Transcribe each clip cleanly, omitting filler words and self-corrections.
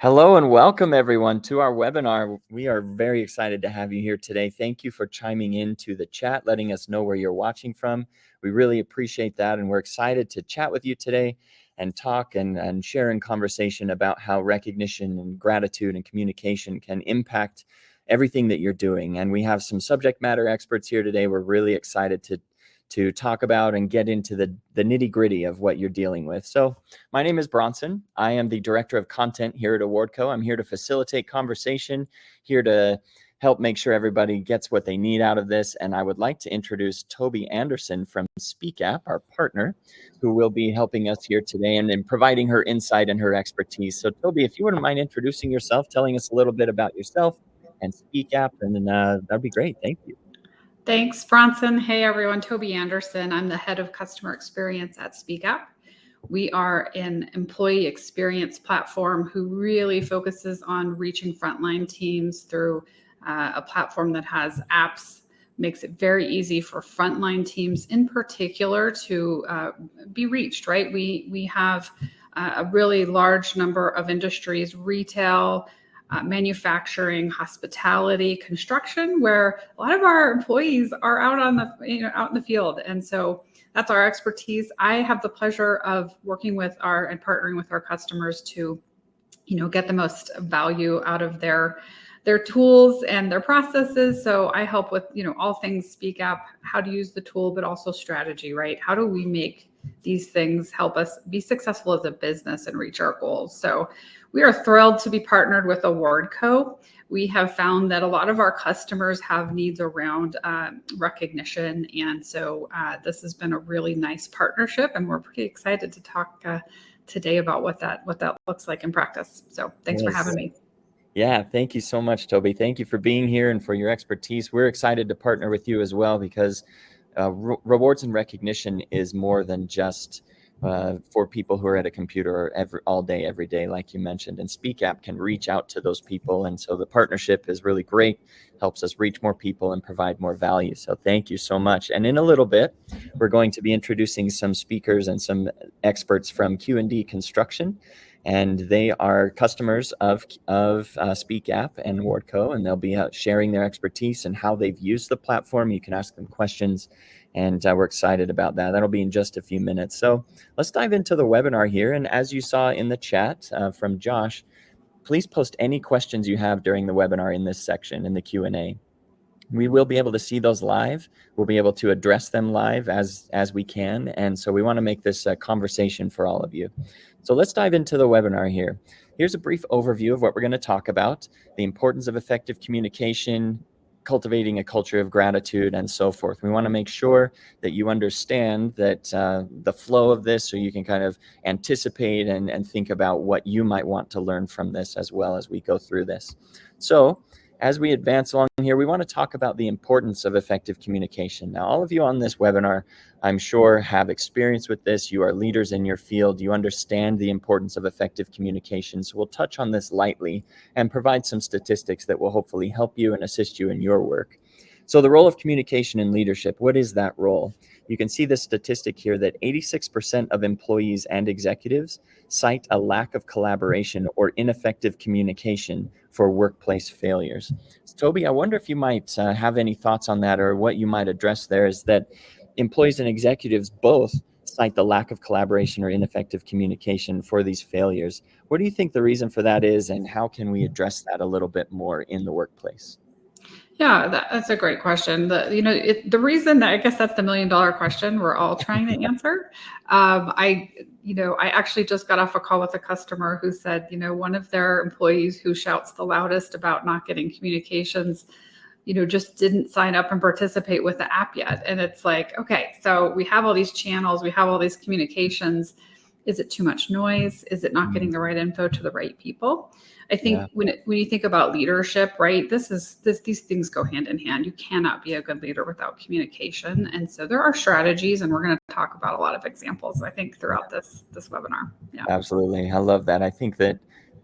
Hello and welcome everyone to our webinar. We are very excited to have you here today. Thank you for chiming into the chat, letting us know where you're watching from. We really appreciate that, and we're excited to chat with you today and talk and share in conversation about how recognition and gratitude and communication can impact everything that you're doing. And we have some subject matter experts here today. We're really excited to talk about and get into the nitty-gritty of what you're dealing with. So my name is Bronson. I am the Director of Content here at Awardco. I'm here to facilitate conversation, here to help make sure everybody gets what they need out of this. And I would like to introduce Toby Anderson from Speap, our partner, who will be helping us here today and providing her insight and her expertise. So Toby, if you wouldn't mind introducing yourself, telling us a little bit about yourself and Speap, and then that'd be great. Thank you. Thanks, Bronson. Hey, everyone. Toby Anderson. I'm the head of customer experience at Speap. We are an employee experience platform who really focuses on reaching frontline teams through a platform that has apps, makes it very easy for frontline teams in particular to be reached, right? We have a really large number of industries, retail, manufacturing, hospitality, construction, where a lot of our employees are out in the field, and so that's our expertise. I have the pleasure of working with and partnering with our customers to, get the most value out of their tools and their processes. So I help with, all things Speap, how to use the tool, but also strategy, right? How do we make these things help us be successful as a business and reach our goals? So we are thrilled to be partnered with Awardco. We have found that a lot of our customers have needs around recognition. And so this has been a really nice partnership, and we're pretty excited to talk today about what that looks like in practice. So thanks for having me. Yeah, thank you so much, Toby. Thank you for being here and for your expertise. We're excited to partner with you as well, because rewards and recognition is more than just for people who are at a computer all day, every day, like you mentioned. And Speap can reach out to those people. And so the partnership is really great, helps us reach more people and provide more value. So thank you so much. And in a little bit, we're going to be introducing some speakers and some experts from Q&D Construction. And they are customers of Speap and Awardco, and they'll be sharing their expertise and how they've used the platform. You can ask them questions, and we're excited about that. That'll be in just a few minutes. So let's dive into the webinar here. And as you saw in the chat from Josh, please post any questions you have during the webinar in this section, in the Q&A. We will be able to see those live. We'll be able to address them live as we can. And so we want to make this a conversation for all of you. So let's dive into the webinar here. Here's a brief overview of what we're going to talk about: the importance of effective communication, cultivating a culture of gratitude, and so forth. We want to make sure that you understand that the flow of this, so you can kind of anticipate and think about what you might want to learn from this as well as we go through this. So as we advance along here, we want to talk about the importance of effective communication. Now, all of you on this webinar, I'm sure, have experience with this. You are leaders in your field. You understand the importance of effective communication. So we'll touch on this lightly and provide some statistics that will hopefully help you and assist you in your work. So the role of communication in leadership, what is that role? You can see the statistic here that 86% of employees and executives cite a lack of collaboration or ineffective communication for workplace failures. So, Toby, I wonder if you might have any thoughts on that, or what you might address there is that employees and executives both cite the lack of collaboration or ineffective communication for these failures. What do you think the reason for that is, and how can we address that a little bit more in the workplace? Yeah, that's a great question. The reason that, I guess that's the $1 million question we're all trying to answer. I actually just got off a call with a customer who said, one of their employees who shouts the loudest about not getting communications, just didn't sign up and participate with the app yet. And it's like, okay, so we have all these channels, we have all these communications. Is it too much noise? Is it not getting the right info to the right people? I think when you think about leadership, right, these things go hand in hand. You cannot be a good leader without communication. And so there are strategies, and we're going to talk about a lot of examples, I think, throughout this webinar. Yeah. Absolutely. I love that. I think that,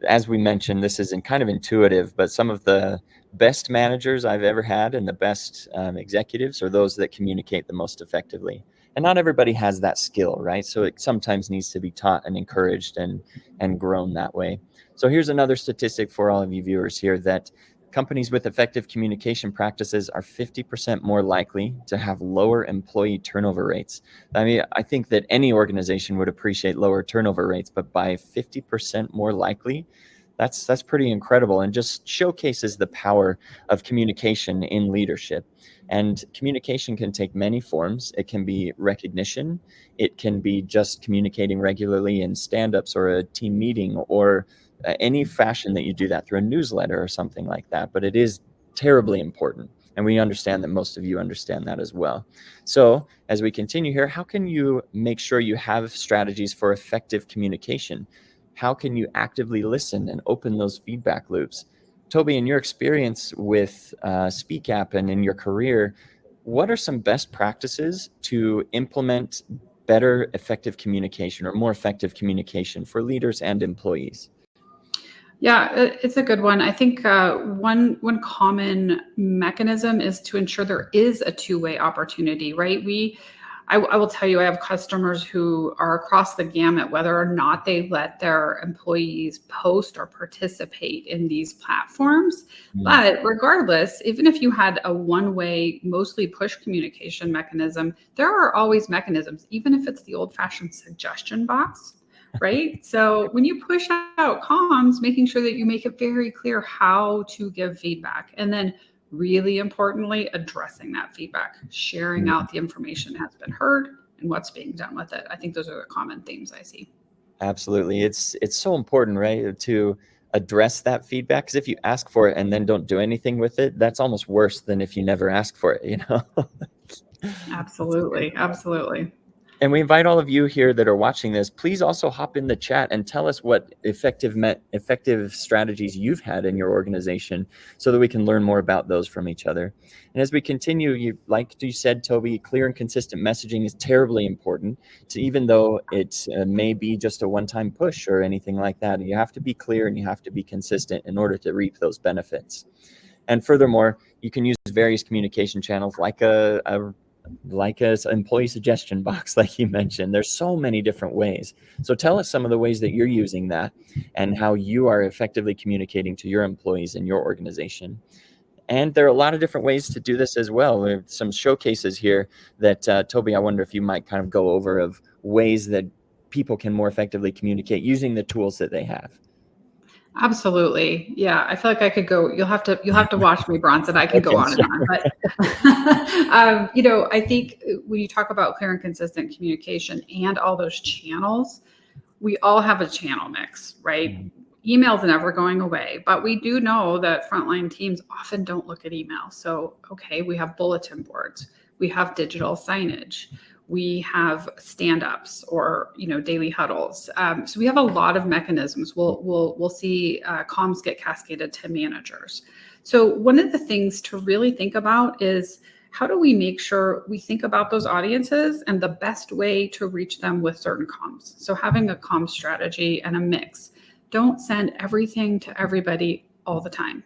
as we mentioned, this is kind of intuitive, but some of the best managers I've ever had and the best executives are those that communicate the most effectively. And not everybody has that skill, right? So it sometimes needs to be taught and encouraged and grown that way. So here's another statistic for all of you viewers here, that companies with effective communication practices are 50% more likely to have lower employee turnover rates. I mean, I think that any organization would appreciate lower turnover rates, but by 50% more likely, that's pretty incredible, and just showcases the power of communication in leadership. And communication can take many forms. It can be recognition. It can be just communicating regularly in stand-ups or a team meeting, or any fashion that you do that through a newsletter or something like that. But it is terribly important. And we understand that most of you understand that as well. So as we continue here, how can you make sure you have strategies for effective communication? How can you actively listen and open those feedback loops? Toby, in your experience with Speap and in your career, what are some best practices to implement better effective communication or more effective communication for leaders and employees? Yeah, it's a good one. I think one common mechanism is to ensure there is a two-way opportunity, right? I will tell you, I have customers who are across the gamut, whether or not they let their employees post or participate in these platforms. But regardless, even if you had a one-way, mostly push communication mechanism, there are always mechanisms, even if it's the old-fashioned suggestion box. Right. So when you push out comms, making sure that you make it very clear how to give feedback. And then really importantly, addressing that feedback, sharing out the information has been heard and what's being done with it. I think those are the common themes I see. Absolutely. It's so important, right, to address that feedback, because if you ask for it and then don't do anything with it, that's almost worse than if you never ask for it, you know? Absolutely. Absolutely. And we invite all of you here that are watching this, please also hop in the chat and tell us what effective strategies you've had in your organization, so that we can learn more about those from each other. And as we continue, like you said, Toby, clear and consistent messaging is terribly important. So even though it may be just a one-time push or anything like that, you have to be clear and you have to be consistent in order to reap those benefits. And furthermore, you can use various communication channels like a employee suggestion box, like you mentioned. There's so many different ways. So tell us some of the ways that you're using that and how you are effectively communicating to your employees in your organization. And there are a lot of different ways to do this as well. There are some showcases here that, Toby, I wonder if you might kind of go over, of ways that people can more effectively communicate using the tools that they have. Absolutely. Yeah. I feel like I could go, you'll have to watch me, Bronson. I can go Okay, on and on, but I think when you talk about clear and consistent communication and all those channels, we all have a channel mix, right? Email's never going away, but we do know that frontline teams often don't look at email. So, okay, we have bulletin boards, we have digital signage, we have stand-ups or daily huddles. So we have a lot of mechanisms. We'll see comms get cascaded to managers. So one of the things to really think about is, how do we make sure we think about those audiences and the best way to reach them with certain comms? So having a comm strategy and a mix. Don't send everything to everybody all the time.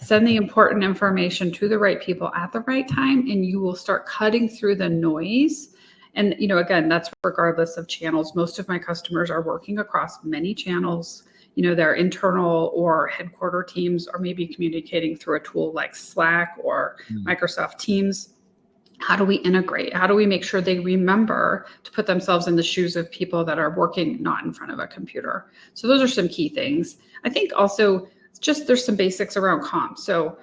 Send the important information to the right people at the right time, and you will start cutting through the noise. And, again, that's regardless of channels. Most of my customers are working across many channels. Their internal or headquarter teams are maybe communicating through a tool like Slack or Microsoft Teams. How do we integrate? How do we make sure they remember to put themselves in the shoes of people that are working not in front of a computer? So those are some key things. I think also just there's some basics around comms. So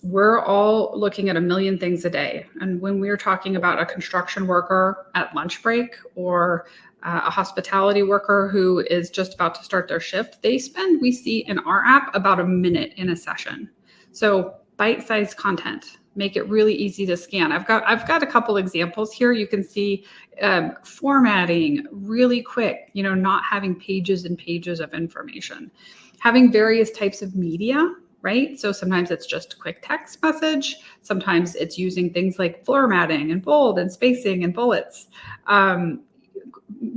we're all looking at a million things a day. And when we're talking about a construction worker at lunch break, or a hospitality worker who is just about to start their shift, we see in our app about a minute in a session. So bite-sized content, make it really easy to scan. I've got a couple examples here. You can see formatting really quick, not having pages and pages of information, having various types of media, right? So sometimes it's just a quick text message. Sometimes it's using things like formatting and bold and spacing and bullets,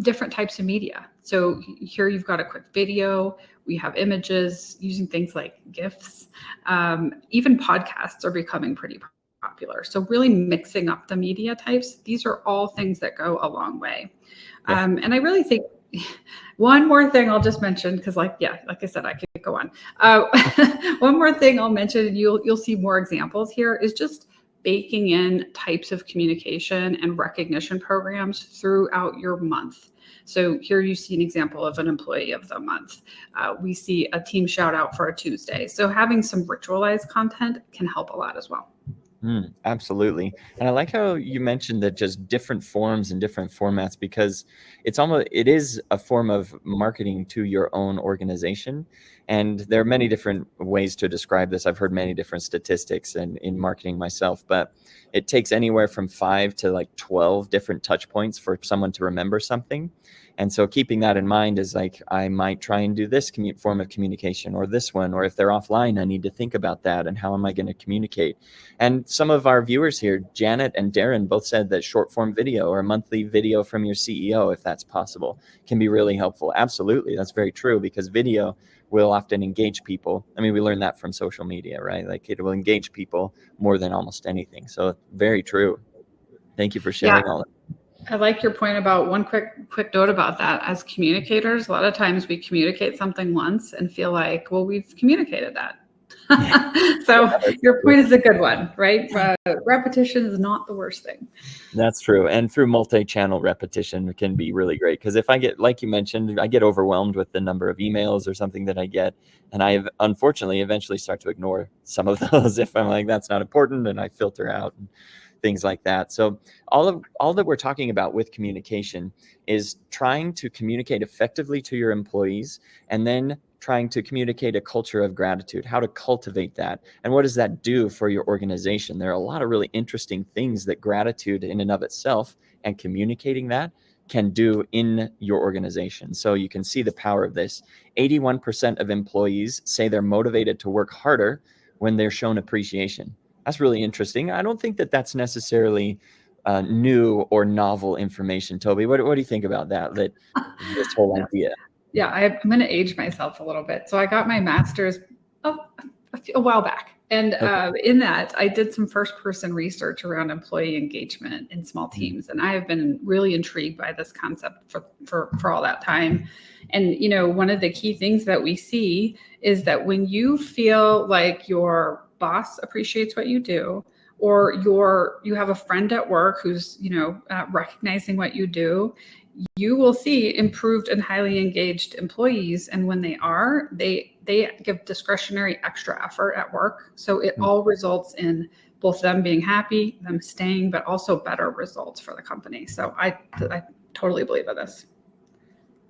different types of media. So here you've got a quick video. We have images using things like GIFs. Even podcasts are becoming pretty popular. So really mixing up the media types, these are all things that go a long way. Yeah. And I really think one more thing I'll just mention, because like I said, I could go on. One more thing I'll mention, and you'll see more examples here, is just baking in types of communication and recognition programs throughout your month. So here you see an example of an employee of the month. We see a team shout out for a Tuesday. So having some ritualized content can help a lot as well. Absolutely. And I like how you mentioned that just different forms and different formats, because it is a form of marketing to your own organization. And there are many different ways to describe this. I've heard many different statistics in marketing myself, but it takes anywhere from 5 to like 12 different touch points for someone to remember something. And so keeping that in mind is like, I might try and do this form of communication or this one, or if they're offline, I need to think about that and how am I going to communicate? And some of our viewers here, Janet and Darren, both said that short form video or a monthly video from your CEO, if that's possible, can be really helpful. Absolutely. That's very true, because video will often engage people. I mean, we learned that from social media, right? Like it will engage people more than almost anything. So very true. Thank you for sharing all that. I like your point about one quick note about that. As communicators, a lot of times we communicate something once and feel like, well, we've communicated that. So your point is a good one, right? Repetition is not the worst thing. That's true. And through multi-channel repetition can be really great, because if I get, like you mentioned, I get overwhelmed with the number of emails or something that I get, and I unfortunately eventually start to ignore some of those if I'm like, that's not important, and I filter out and things like that. So all that we're talking about with communication is trying to communicate effectively to your employees, and then trying to communicate a culture of gratitude, how to cultivate that, and what does that do for your organization. There are a lot of really interesting things that gratitude in and of itself and communicating that can do in your organization. So you can see the power of this. 81% of employees say they're motivated to work harder when they're shown appreciation. That's really interesting. I don't think that that's necessarily new or novel information. Toby, what do you think about that this whole idea? Yeah, I'm going to age myself a little bit. So I got my master's a while back. And in that, I did some first-person research around employee engagement in small teams. And I have been really intrigued by this concept for all that time. And, one of the key things that we see is that when you feel like your boss appreciates what you do, or you have a friend at work who's, recognizing what you do, you will see improved and highly engaged employees. And when they give discretionary extra effort at work. So it all results in both them being happy, them staying, but also better results for the company. So I totally believe in this.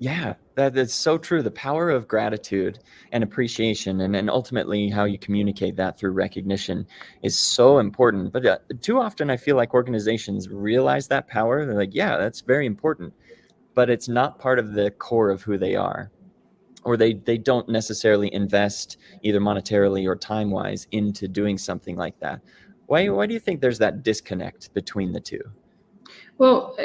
Yeah, that's so true. The power of gratitude and appreciation, and ultimately how you communicate that through recognition, is so important. But too often I feel like organizations realize that power. They're like, yeah, that's very important, but it's not part of the core of who they are, or they don't necessarily invest either monetarily or time-wise into doing something like that. Why do you think there's that disconnect between the two? Well,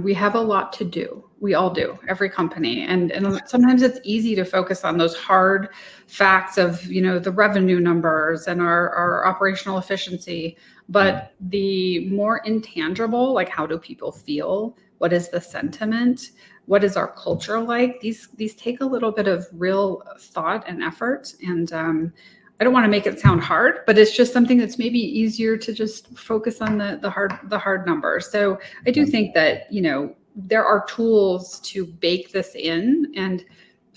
we have a lot to do. We all do, every company. And sometimes it's easy to focus on those hard facts of, the revenue numbers and our operational efficiency. But the more intangible, like how do people feel? What is the sentiment? What is our culture like? These take a little bit of real thought and effort. And I don't want to make it sound hard, but it's just something that's maybe easier to just focus on the hard numbers. So I do think that, there are tools to bake this in, and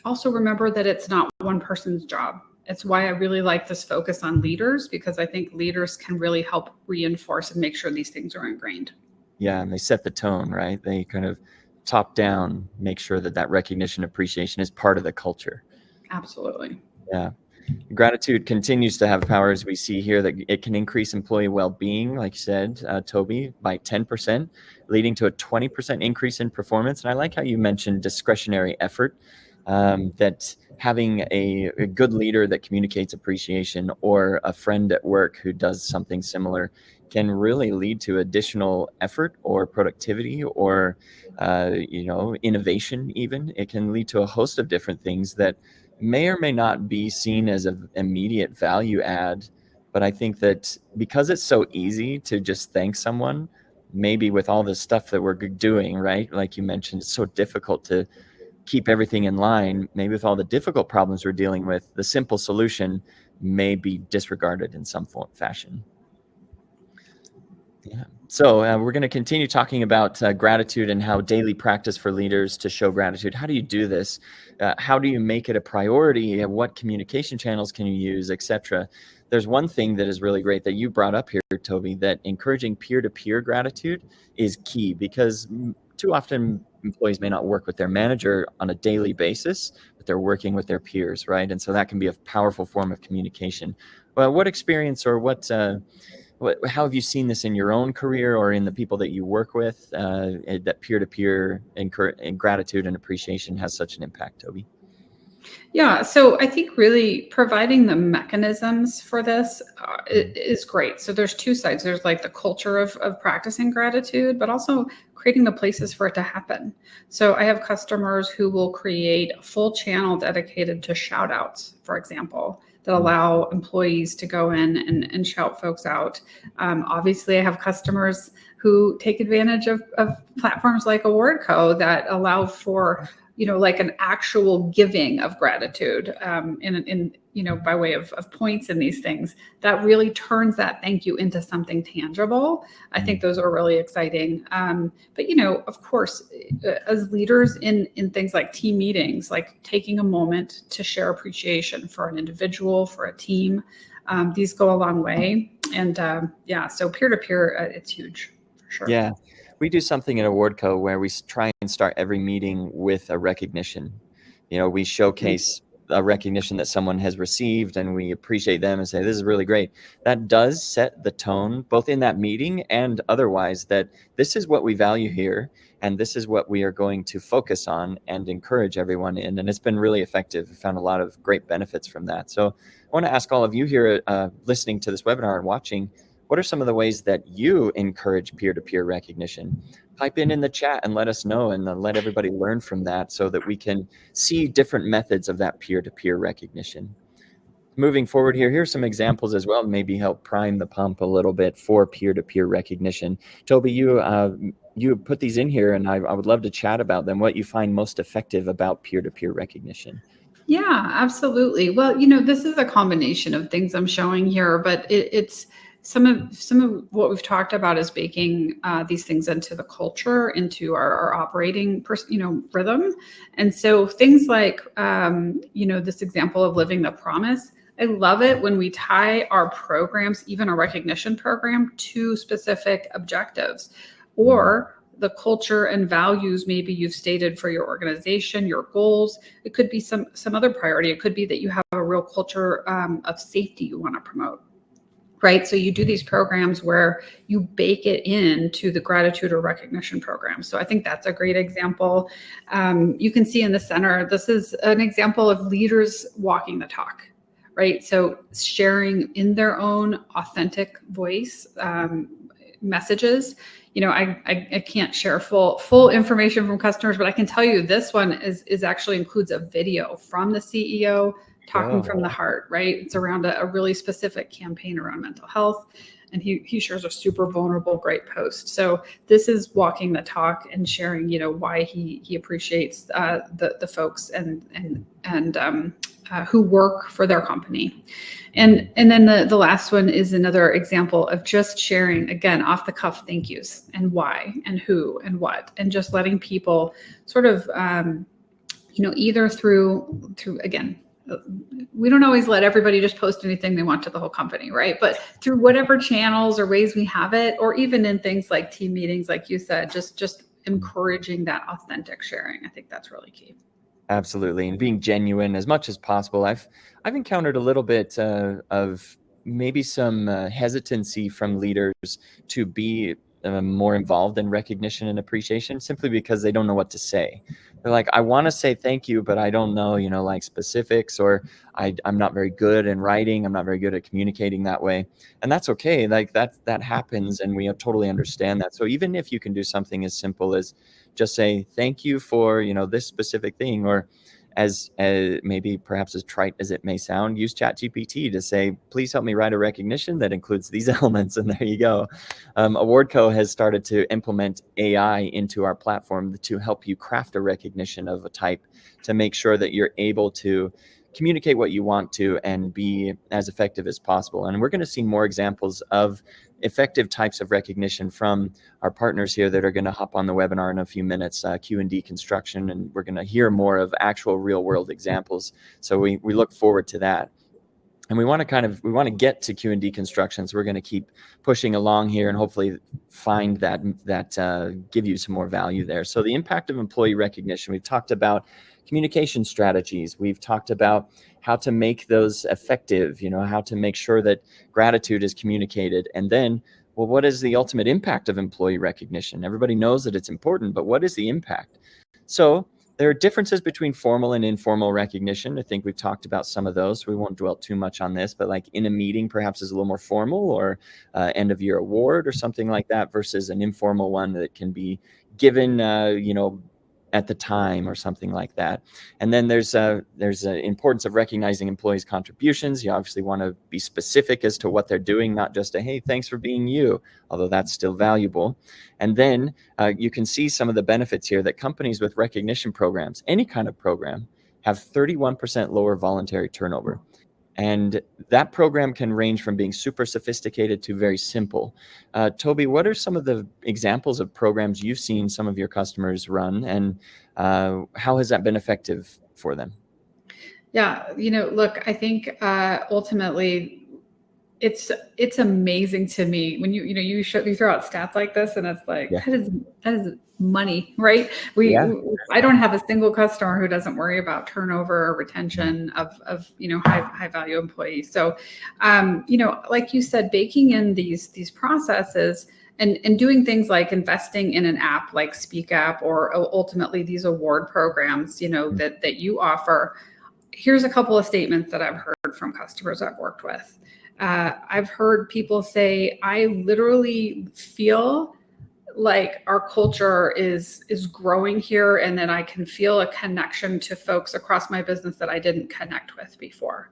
also remember that it's not one person's job. It's why I really like this focus on leaders, because I think leaders can really help reinforce and make sure these things are ingrained. Yeah, and they set the tone, right? They kind of top down make sure that recognition, appreciation is part of the culture. Absolutely. Yeah. Gratitude continues to have power, as we see here, that it can increase employee well-being, like you said, Toby, by 10%, leading to a 20% increase in performance. And I like how you mentioned discretionary effort, that having a good leader that communicates appreciation, or a friend at work who does something similar, can really lead to additional effort or productivity or, innovation even. It can lead to a host of different things that may or may not be seen as an immediate value add But I think that because it's so easy to just thank someone, maybe with all the stuff that we're doing, right? Like you mentioned, it's so difficult to keep everything in line. Maybe with all the difficult problems we're dealing with, the simple solution may be disregarded in some form, fashion. Yeah. So we're going to continue talking about gratitude and how daily practice for leaders to show gratitude. How do you do this? How do you make it a priority? What communication channels can you use, etc.? There's one thing that is really great that you brought up here, Toby, that encouraging peer-to-peer gratitude is key, because too often employees may not work with their manager on a daily basis, but they're working with their peers, right? And so that can be a powerful form of communication. Well, what experience or how have you seen this in your own career or in the people that you work with, that peer-to-peer and gratitude and appreciation has such an impact, Toby? Yeah, so I think really providing the mechanisms for this is great. So there's two sides. There's like the culture of practicing gratitude, but also creating the places for it to happen. So I have customers who will create a full channel dedicated to shout outs, for example, that allow employees to go in and shout folks out. Obviously, I have customers who take advantage of platforms like Awardco that allow for like an actual giving of gratitude in by way of points in these things that really turns that thank you into something tangible. I think those are really exciting. But of course, as leaders in things like team meetings, like taking a moment to share appreciation for an individual, for a team, these go a long way. And so peer-to-peer, it's huge for sure. Yeah. We do something at Awardco where we try and start every meeting with a recognition. We showcase a recognition that someone has received and we appreciate them and say, this is really great. That does set the tone, both in that meeting and otherwise, that this is what we value here and this is what we are going to focus on and encourage everyone in. And it's been really effective. We found a lot of great benefits from that. So I want to ask all of you here listening to this webinar and watching, what are some of the ways that you encourage peer-to-peer recognition? Pipe in the chat and let us know, and let everybody learn from that so that we can see different methods of that peer-to-peer recognition. Moving forward here's some examples as well, maybe help prime the pump a little bit for peer-to-peer recognition. Toby, you put these in here, and I would love to chat about them, what you find most effective about peer-to-peer recognition. Yeah, absolutely. Well, this is a combination of things I'm showing here, but it's some of what we've talked about is baking these things into the culture, into our operating, rhythm. And so things like, this example of living the promise. I love it when we tie our programs, even a recognition program, to specific objectives or the culture and values maybe you've stated for your organization, your goals. It could be some other priority. It could be that you have a real culture of safety you want to promote. Right. So you do these programs where you bake it into the gratitude or recognition program. So I think that's a great example. You can see in the center, this is an example of leaders walking the talk, right? So sharing in their own authentic voice messages. I can't share full information from customers, but I can tell you this one is actually includes a video from the CEO talking from the heart, right? It's around a really specific campaign around mental health. And he shares a super vulnerable, great post. So this is walking the talk and sharing, why he appreciates the folks and who work for their company. And then the last one is another example of just sharing, again, off the cuff thank yous and why and who and what, and just letting people sort of, either through again, we don't always let everybody just post anything they want to the whole company, right? But through whatever channels or ways we have it, or even in things like team meetings, like you said, just encouraging that authentic sharing. I think that's really key. Absolutely, and being genuine as much as possible. I've encountered a little bit of maybe some hesitancy from leaders to be more involved in recognition and appreciation, simply because they don't know what to say. They're like, I want to say thank you, but I don't know, like specifics, or I'm not very good in writing. I'm not very good at communicating that way. And that's okay. Like that happens, and we totally understand that. So even if you can do something as simple as just say thank you for, this specific thing, or as maybe perhaps as trite as it may sound, use ChatGPT to say, please help me write a recognition that includes these elements, and there you go. Awardco has started to implement AI into our platform to help you craft a recognition of a type to make sure that you're able to communicate what you want to and be as effective as possible. And we're going to see more examples of effective types of recognition from our partners here that are going to hop on the webinar in a few minutes, Q&D Construction, and we're going to hear more of actual real world examples. So we look forward to that. And we want to get to Q&D Construction, so we're going to keep pushing along here and hopefully find that give you some more value there. So the impact of employee recognition, we've talked about communication strategies. We've talked about how to make those effective, how to make sure that gratitude is communicated. And then, well, what is the ultimate impact of employee recognition? Everybody knows that it's important, but what is the impact? So there are differences between formal and informal recognition. I think we've talked about some of those. We won't dwell too much on this, but like in a meeting, perhaps is a little more formal, or end of year award or something like that, versus an informal one that can be given, at the time or something like that. And then there's an importance of recognizing employees' contributions. You obviously want to be specific as to what they're doing, not just a, hey, thanks for being you, although that's still valuable. And then you can see some of the benefits here that companies with recognition programs, any kind of program, have 31% lower voluntary turnover. And that program can range from being super sophisticated to very simple. Toby, what are some of the examples of programs you've seen some of your customers run, and how has that been effective for them? Yeah, look, I think ultimately it's amazing to me when you throw out stats like this, and it's like, Yeah. that is money, right? I don't have a single customer who doesn't worry about turnover or retention of high value employees. So like you said, baking in these processes and doing things like investing in an app like Speak or ultimately these award programs that you offer. Here's a couple of statements that I've heard from customers I've worked with. I've heard people say, I literally feel like our culture is growing here, and that I can feel a connection to folks across my business that I didn't connect with before.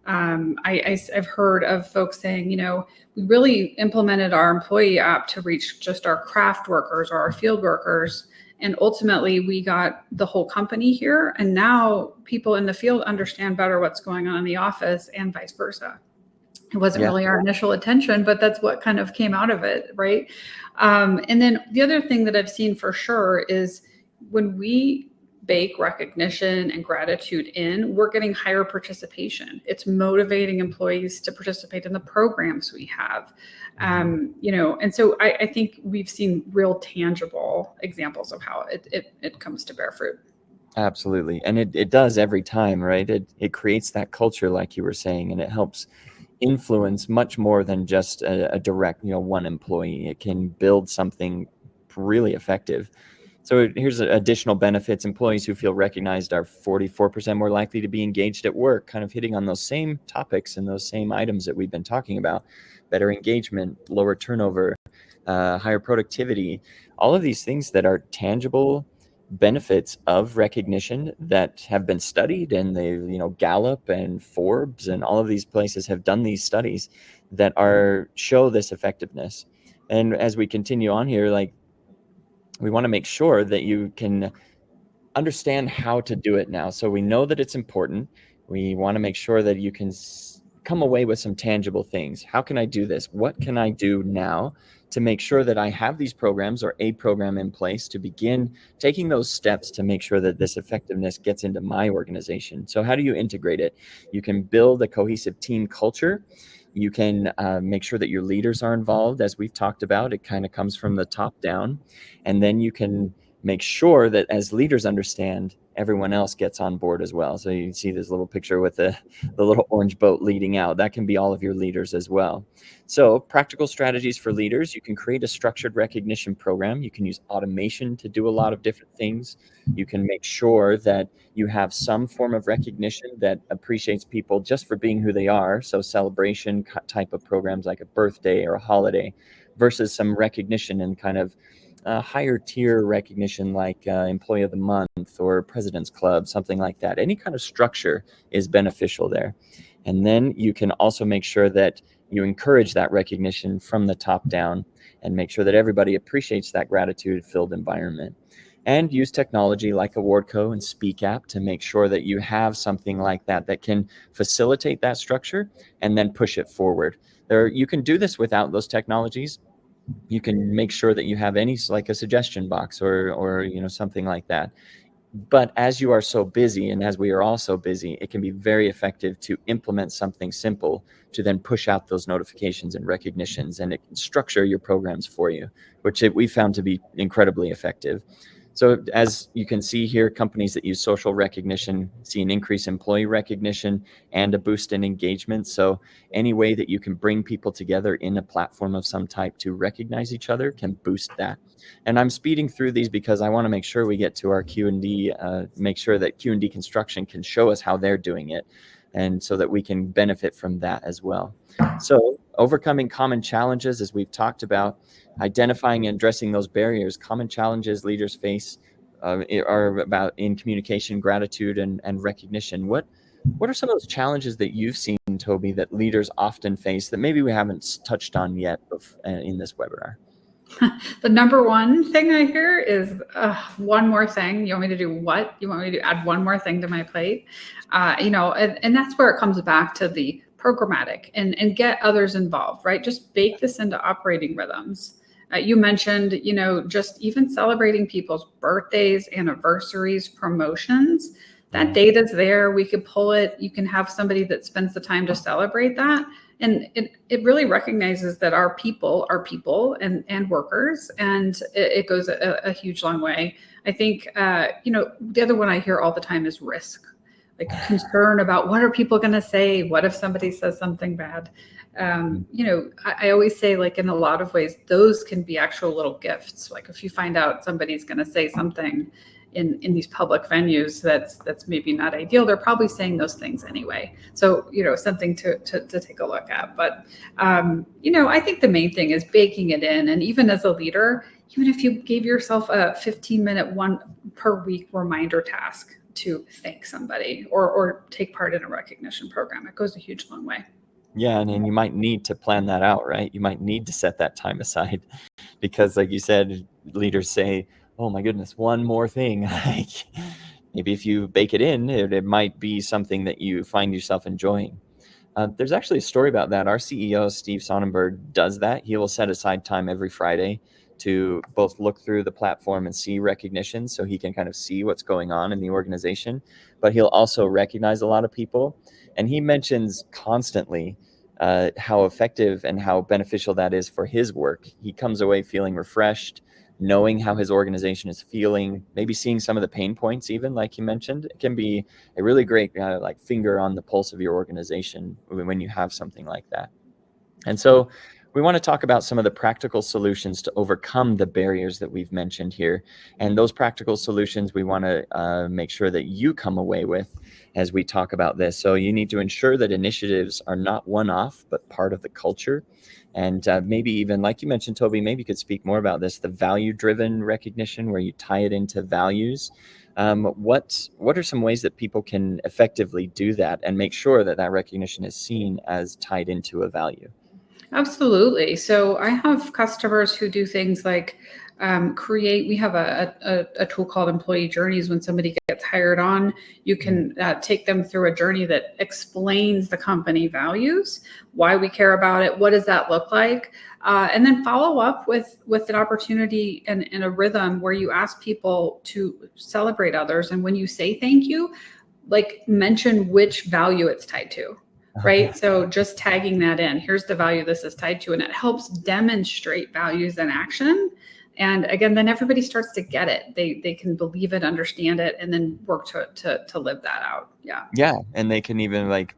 I've heard of folks saying, we really implemented our employee app to reach just our craft workers or our field workers. And ultimately, we got the whole company here. And now people in the field understand better what's going on in the office, and vice versa. It wasn't really our initial intention, but that's what kind of came out of it, right? And then the other thing that I've seen for sure is when we bake recognition and gratitude in, we're getting higher participation. It's motivating employees to participate in the programs we have. And so I think we've seen real tangible examples of how it comes to bear fruit. Absolutely. And it does every time, right? It creates that culture, like you were saying, and it helps influence much more than just a direct, one employee. It can build something really effective. So here's additional benefits. Employees who feel recognized are 44% more likely to be engaged at work, kind of hitting on those same topics and those same items that we've been talking about. Better engagement, lower turnover, higher productivity, all of these things that are tangible benefits of recognition that have been studied, and they, Gallup and Forbes and all of these places have done these studies that show this effectiveness. And as we continue on here, we want to make sure that you can understand how to do it now. So we know that it's important. We want to make sure that you can come away with some tangible things. How can I do this? What can I do now to make sure that I have these programs or a program in place to begin taking those steps to make sure that this effectiveness gets into my organization? So how do you integrate it? You can build a cohesive team culture. You can make sure that your leaders are involved. As we've talked about, it kind of comes from the top down. And then you can make sure that as leaders understand, everyone else gets on board as well. So you can see this little picture with the little orange boat leading out. That can be all of your leaders as well. So practical strategies for leaders. You can create a structured recognition program. You can use automation to do a lot of different things. You can make sure that you have some form of recognition that appreciates people just for being who they are. So celebration type of programs like a birthday or a holiday, versus some recognition and kind of higher tier recognition like Employee of the Month or President's Club, something like that. Any kind of structure is beneficial there. And then you can also make sure that you encourage that recognition from the top down and make sure that everybody appreciates that gratitude-filled environment. And use technology like Awardco and Speap to make sure that you have something like that that can facilitate that structure and then push it forward. You can do this without those technologies. You can make sure that you have any, like a suggestion box or something like that. But as you are so busy, and as we are all so busy, it can be very effective to implement something simple to then push out those notifications and recognitions, and it can structure your programs for you, which we found to be incredibly effective. So as you can see here, companies that use social recognition see an increase in employee recognition and a boost in engagement. So any way that you can bring people together in a platform of some type to recognize each other can boost that. And I'm speeding through these because I want to make sure we get to our Q&D, make sure that Q&D Construction can show us how they're doing it, and so that we can benefit from that as well. So overcoming common challenges, as we've talked about, identifying and addressing those barriers. Common challenges leaders face are about in communication, gratitude, and recognition. What are some of those challenges that you've seen, Toby, that leaders often face that maybe we haven't touched on yet in this webinar? The number one thing I hear is one more thing. You want me to do what? You want me to add one more thing to my plate? And that's where it comes back to the programmatic and get others involved, right? Just bake this into operating rhythms. You mentioned, just even celebrating people's birthdays, anniversaries, promotions. That data's there. We could pull it. You can have somebody that spends the time to celebrate that. And it really recognizes that our people are people and workers, and it goes a huge long way. I think, the other one I hear all the time is risk, like concern about what are people going to say? What if somebody says something bad? I always say, like, in a lot of ways, those can be actual little gifts. Like if you find out somebody's going to say something in these public venues that's maybe not ideal, they're probably saying those things anyway. So, something to take a look at. But, I think the main thing is baking it in. And even as a leader, even if you gave yourself a 15-minute one per week reminder task to thank somebody or take part in a recognition program, it goes a huge long way. Yeah, and you might need to plan that out, right? You might need to set that time aside because, like you said, leaders say, oh my goodness, one more thing. Like, maybe if you bake it in, it might be something that you find yourself enjoying. There's actually a story about that. Our CEO, Steve Sonnenberg, does that. He will set aside time every Friday to both look through the platform and see recognition so he can kind of see what's going on in the organization. But he'll also recognize a lot of people. And he mentions constantly how effective and how beneficial that is for his work. He comes away feeling refreshed, knowing how his organization is feeling, maybe seeing some of the pain points, even like you mentioned. It can be a really great like finger on the pulse of your organization when you have something like that. And so we want to talk about some of the practical solutions to overcome the barriers that we've mentioned here. And those practical solutions we want to make sure that you come away with as we talk about this. So you need to ensure that initiatives are not one-off, but part of the culture. And maybe even, like you mentioned, Toby, maybe you could speak more about this, the value-driven recognition where you tie it into values. What are some ways that people can effectively do that and make sure that that recognition is seen as tied into a value? Absolutely. So I have customers who do things like we have a tool called Employee Journeys. When somebody gets hired on, you can take them through a journey that explains the company values, why we care about it, what does that look like, and then follow up with an opportunity and a rhythm where you ask people to celebrate others. And when you say thank you, like mention which value it's tied to. Right. So just tagging that in, here's the value this is tied to, and it helps demonstrate values in action. And again, then everybody starts to get it. They can believe it, understand it, and then work to live that out. Yeah. Yeah. And they can even like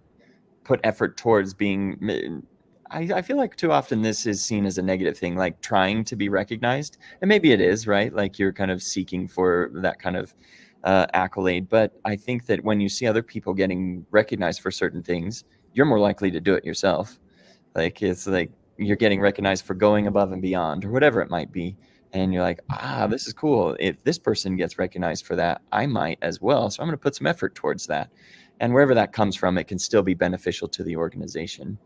put effort towards being, I feel like too often this is seen as a negative thing, like trying to be recognized. And maybe it is, right? Like you're kind of seeking for that kind of accolade. But I think that when you see other people getting recognized for certain things, you're more likely to do it yourself. Like it's like you're getting recognized for going above and beyond or whatever it might be. and you're like, this is cool. If this person gets recognized for that, I might as well. So I'm going to put some effort towards that. And wherever that comes from, it can still be beneficial to the organization.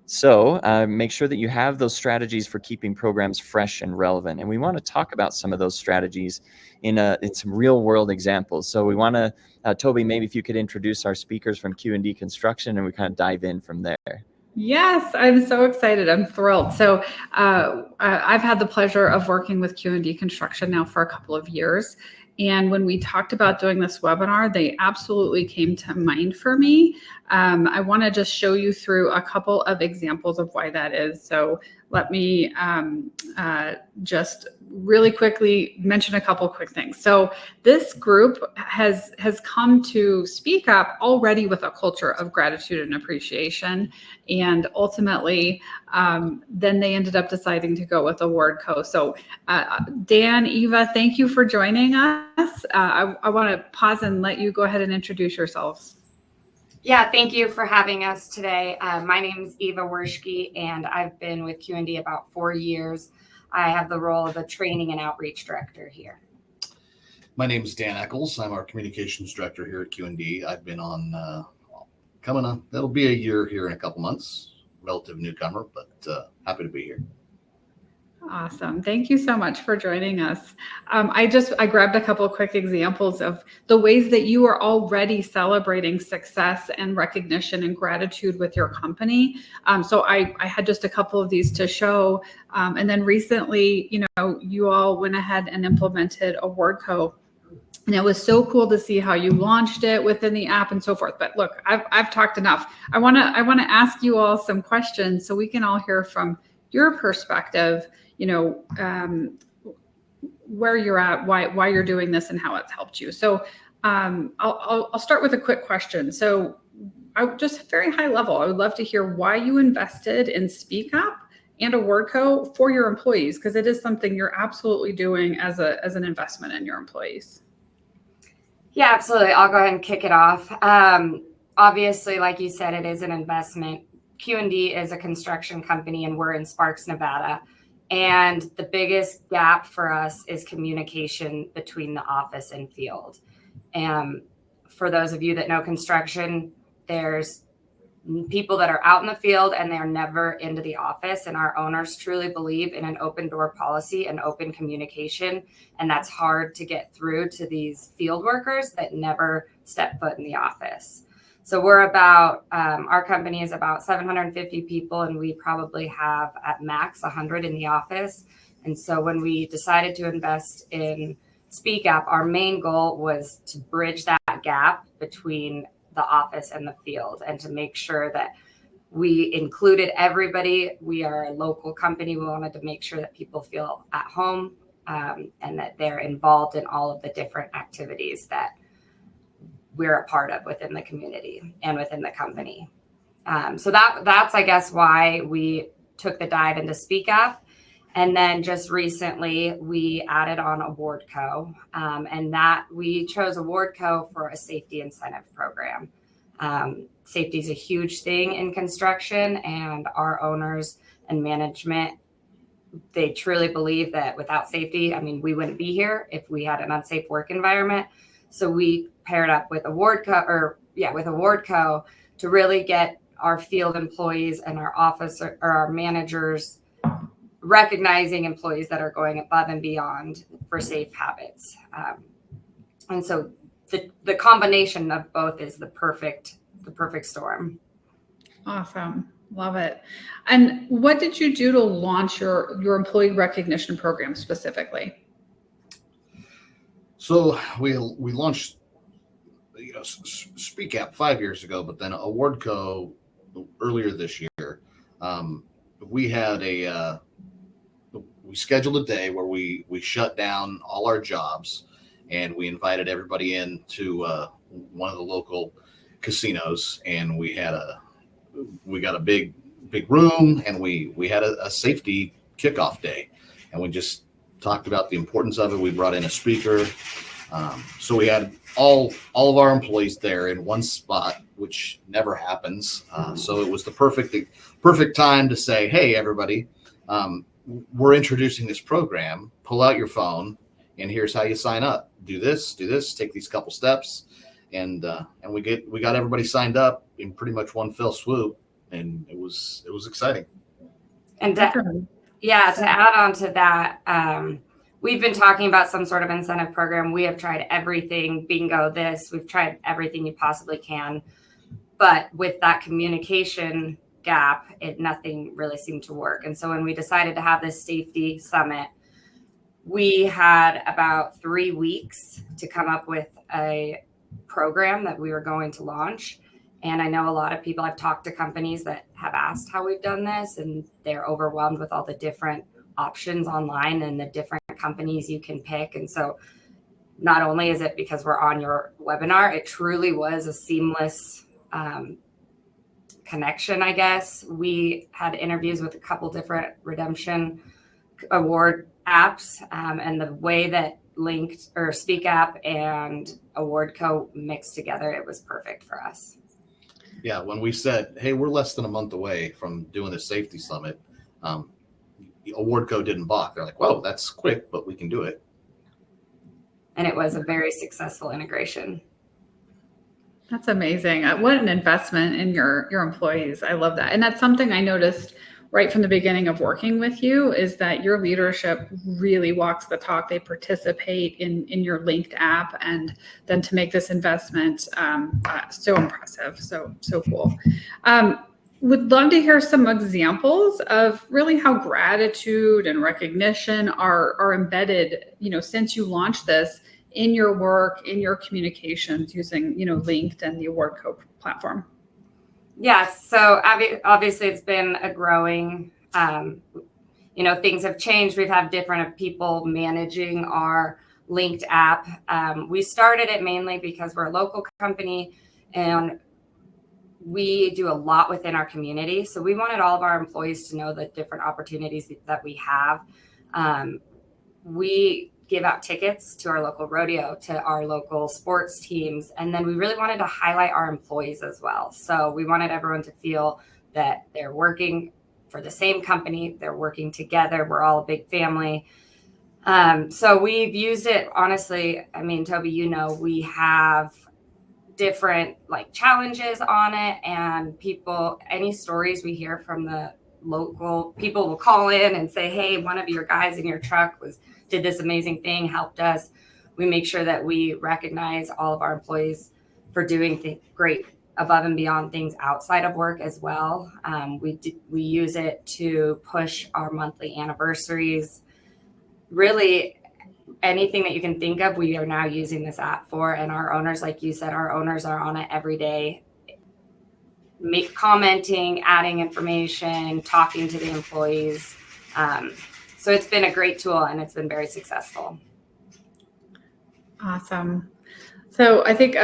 So make sure that you have those strategies for keeping programs fresh and relevant. And we want to talk about some of those strategies in some real world examples. So we want to, Toby, maybe if you could introduce our speakers from Q&D Construction, and we kind of dive in from there. Yes, I'm so excited. I'm thrilled. So I've had the pleasure of working with Q&D Construction now for a couple of years. And when we talked about doing this webinar, they absolutely came to mind for me. I want to just show you through a couple of examples of why that is. So let me just really quickly mention a couple quick things. So this group has come to Speak Up already with a culture of gratitude and appreciation. And ultimately, then they ended up deciding to go with Awardco. So Dan, Eva, thank you for joining us. I want to pause and let you go ahead and introduce yourselves. Yeah, thank you for having us today. My name is Eva Werschke, and I've been with Q&D about 4 years. I have the role of the Training and Outreach Director here. My name is Dan Eccles. I'm our Communications Director here at Q&D. I've been on, that'll be a year here in a couple months. Relative newcomer, but happy to be here. Awesome. Thank you so much for joining us. I grabbed a couple of quick examples of the ways that you are already celebrating success and recognition and gratitude with your company. So I had just a couple of these to show. And then recently, you all went ahead and implemented Awardco. And it was so cool to see how you launched it within the app and so forth. But look, I've talked enough. I want to ask you all some questions so we can all hear from your perspective, where you're at, why you're doing this, and how it's helped you. So I'll start with a quick question. So just very high level, I would love to hear why you invested in Speak Up and Awardco for your employees, because it is something you're absolutely doing as an investment in your employees. Yeah, absolutely. I'll go ahead and kick it off. Obviously, like you said, it is an investment. Q&D is a construction company, and we're in Sparks, Nevada. And the biggest gap for us is communication between the office and field. And for those of you that know construction, there's people that are out in the field and they're never into the office. And our owners truly believe in an open door policy and open communication. And that's hard to get through to these field workers that never step foot in the office. So we're about, our company is about 750 people, and we probably have at max 100 in the office. And so when we decided to invest in Speak Up, our main goal was to bridge that gap between the office and the field, and to make sure that we included everybody. We are a local company. We wanted to make sure that people feel at home and that they're involved in all of the different activities that we're a part of within the community and within the company. So that's, I guess, why we took the dive into Speak Up. And then just recently we added on Awardco, and that we chose Awardco for a safety incentive program. Safety is a huge thing in construction, and our owners and management, they truly believe that without safety, we wouldn't be here if we had an unsafe work environment. So we paired up with Awardco to really get our field employees and our office or our managers recognizing employees that are going above and beyond for safe habits. And so the combination of both is the perfect storm. Awesome. Love it. And what did you do to launch your employee recognition program specifically? So we launched, Speak Up 5 years ago, but then Awardco earlier this year. We had we scheduled a day where we shut down all our jobs, and we invited everybody in to one of the local casinos, and we got a big room, and we had a safety kickoff day, and we just talked about the importance of it. We brought in a speaker. So we had all of our employees there in one spot, which never happens. So it was the perfect time to say, hey, everybody, we're introducing this program. Pull out your phone, and here's how you sign up. Do this, take these couple steps, and we got everybody signed up in pretty much one fell swoop, and it was exciting. And to add on to that, we've been talking about some sort of incentive program. We have tried everything, bingo, we've tried everything you possibly can. But with that communication gap, nothing really seemed to work. And so when we decided to have this safety summit, we had about 3 weeks to come up with a program that we were going to launch. And I know a lot of people, I've talked to companies that have asked how we've done this, and they're overwhelmed with all the different options online and the different companies you can pick. And so not only is it because we're on your webinar, it truly was a seamless connection, I guess. We had interviews with a couple different redemption award apps, and the way that linked or Speap and Awardco mixed together, it was perfect for us. Yeah, when we said, hey, we're less than a month away from doing a safety summit, Awardco didn't balk. They're like, whoa, that's quick, but we can do it. And it was a very successful integration. That's amazing. What an investment in your employees. I love that. And that's something I noticed right from the beginning of working with you, is that your leadership really walks the talk. They participate in your linked app, and then to make this investment so impressive, so cool. Would love to hear some examples of really how gratitude and recognition are embedded, since you launched this, in your work, in your communications using, Linked and the Awardco platform. Yes. So obviously it's been a growing, things have changed. We've had different people managing our Linked app. We started it mainly because we're a local company and we do a lot within our community. So we wanted all of our employees to know the different opportunities that we have. We give out tickets to our local rodeo, to our local sports teams. And then we really wanted to highlight our employees as well. So we wanted everyone to feel that they're working for the same company, they're working together, we're all a big family. So we've used it, honestly, I mean, Toby, we have different challenges on it, and any stories we hear from the local people will call in and say, hey, one of your guys in your truck did this amazing thing, helped us. We make sure that we recognize all of our employees for doing great above and beyond things outside of work as well. We use it to push our monthly anniversaries. Really, anything that you can think of, we are now using this app for. And our owners, like you said, our owners are on it every day, commenting, adding information, talking to the employees. So it's been a great tool and it's been very successful. Awesome. So I think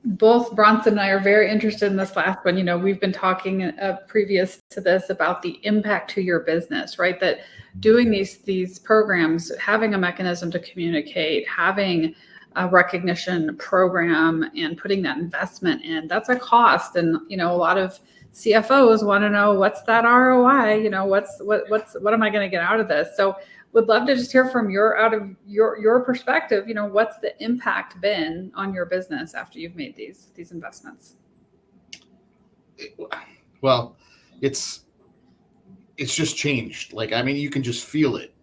both Bronson and I are very interested in this last one. We've been talking previous to this about the impact to your business, right? That doing these programs, having a mechanism to communicate, having a recognition program, and putting that investment in, that's a cost. And a lot of CFOs want to know, what's that ROI? What am I going to get out of this? So would love to just hear from your perspective, what's the impact been on your business after you've made these investments? Well, it's just changed. You can just feel it,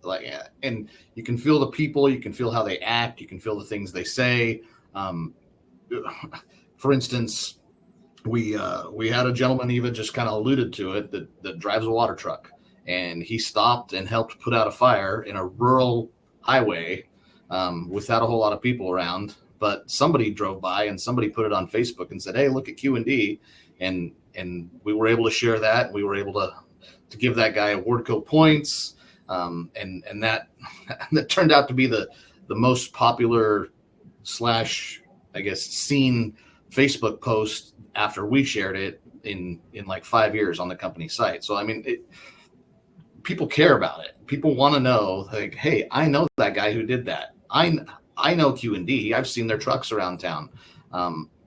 and you can feel the people, you can feel how they act, you can feel the things they say. For instance, we had a gentleman, Eva just kind of alluded to it, that drives a water truck, and he stopped and helped put out a fire in a rural highway without a whole lot of people around. But somebody drove by and somebody put it on Facebook and said, hey, look at Q&D. And we were able to share that. We were able to give that guy Awardco points. And that turned out to be the most popular / I guess seen Facebook post after we shared it in 5 years on the company site. So, people care about it. People want to know, hey, I know that guy who did that. I know Q&D. I've seen their trucks around town.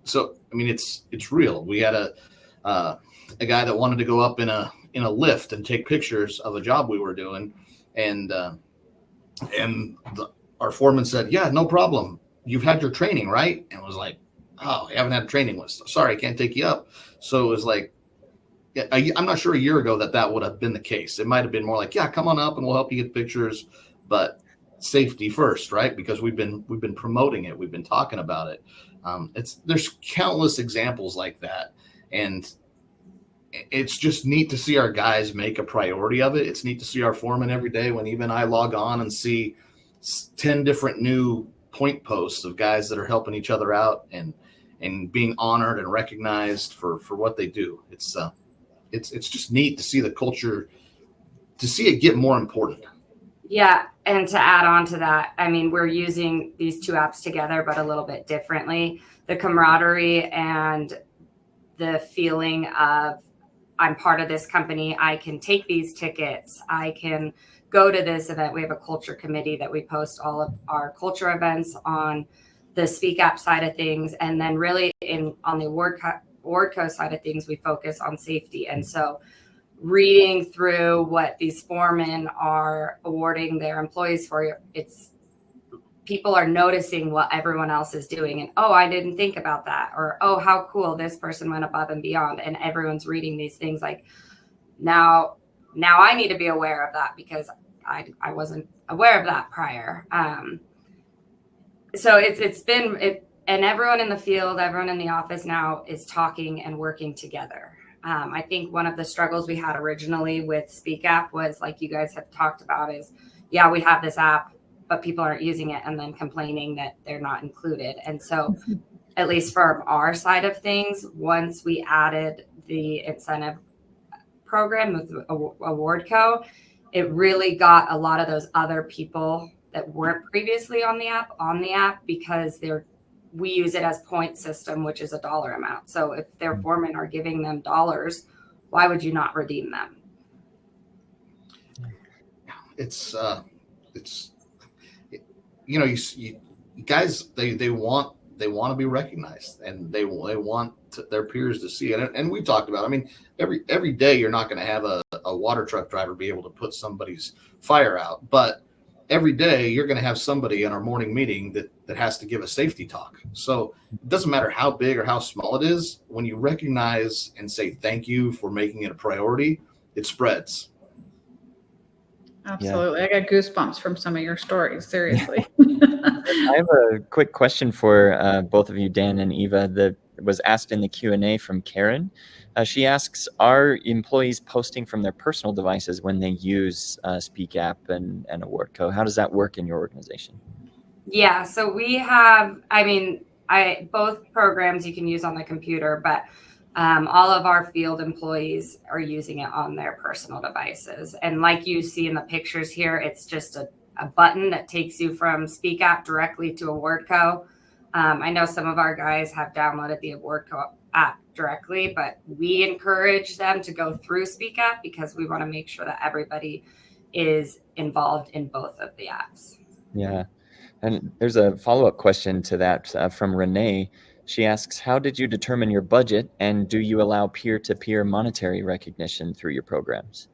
So, it's real. We had a guy that wanted to go up in a lift and take pictures of a job we were doing, and our foreman said, "Yeah, no problem. You've had your training, right?" And was like, "Oh, I haven't had a training list. Sorry, I can't take you up." So it was like, I'm not sure a year ago that would have been the case. It might have been more like, "Yeah, come on up and we'll help you get pictures," but safety first, right? Because we've been promoting it, we've been talking about it. There's countless examples like that, and it's just neat to see our guys make a priority of it. It's neat to see our foreman every day when even I log on and see 10 different new point posts of guys that are helping each other out and being honored and recognized for what they do. It's just neat to see the culture, to see it get more important. Yeah. And to add on to that, I mean, we're using these two apps together, but a little bit differently. The camaraderie and the feeling of, I'm part of this company, I can take these tickets, I can go to this event. We have a culture committee that we post all of our culture events on the Speap side of things. And then really on the Awardco side of things, we focus on safety. And so reading through what these foremen are awarding their employees for, it's people are noticing what everyone else is doing, and oh, I didn't think about that, or oh, how cool, this person went above and beyond, and everyone's reading these things like, now I need to be aware of that because I wasn't aware of that prior. So it's been and everyone in the field, everyone in the office now is talking and working together. I think one of the struggles we had originally with Speap was, like you guys have talked about, is, yeah, we have this app, but people aren't using it, and then complaining that they're not included. And so at least from our side of things, once we added the incentive program with Awardco, it really got a lot of those other people that weren't previously on the app because we use it as point system, which is a dollar amount. So if their foremen are giving them dollars, why would you not redeem them? It's you guys, they want to be recognized, and they want their peers to see it. And we talked about, I mean, every day you're not going to have a water truck driver be able to put somebody's fire out, but every day you're going to have somebody in our morning meeting that has to give a safety talk. So it doesn't matter how big or how small it is. When you recognize and say thank you for making it a priority, it spreads. Absolutely. Yeah. I got goosebumps from some of your stories. Seriously. I have a quick question for both of you, Dan and Eva, that was asked in the Q&A from Karen. She asks, are employees posting from their personal devices when they use Speap and Awardco? How does that work in your organization? Yeah, so we have, both programs you can use on the computer, but all of our field employees are using it on their personal devices. And like you see in the pictures here, it's just a button that takes you from Speap directly to Awardco. I know some of our guys have downloaded the Awardco app directly, but we encourage them to go through Speap because we want to make sure that everybody is involved in both of the apps. Yeah. And there's a follow-up question to that from Renee. She asks, how did you determine your budget, and do you allow peer-to-peer monetary recognition through your programs?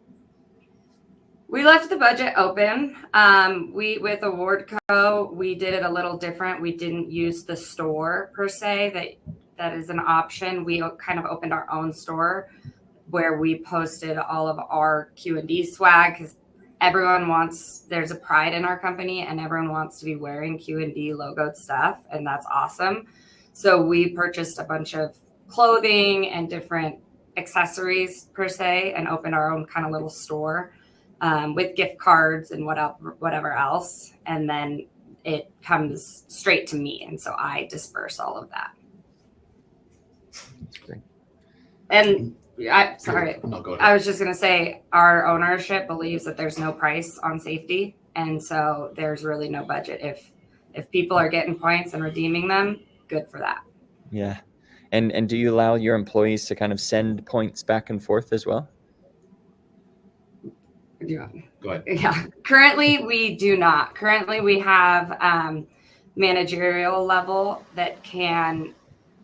We left the budget open. With Awardco, we did it a little different. We didn't use the store per se. That is an option. We kind of opened our own store where we posted all of our Q&D swag, because there's a pride in our company, and everyone wants to be wearing Q&D logoed stuff, and that's awesome. So we purchased a bunch of clothing and different accessories per se, and opened our own kind of little store with gift cards and whatever else. And then it comes straight to me, and so I disperse all of that. That's great. And I was just going to say, our ownership believes that there's no price on safety. And so there's really no budget. If people are getting points and redeeming them, good for that. Yeah. And do you allow your employees to kind of send points back and forth as well? Go ahead. Yeah. Currently, we do not. Currently, we have managerial level that can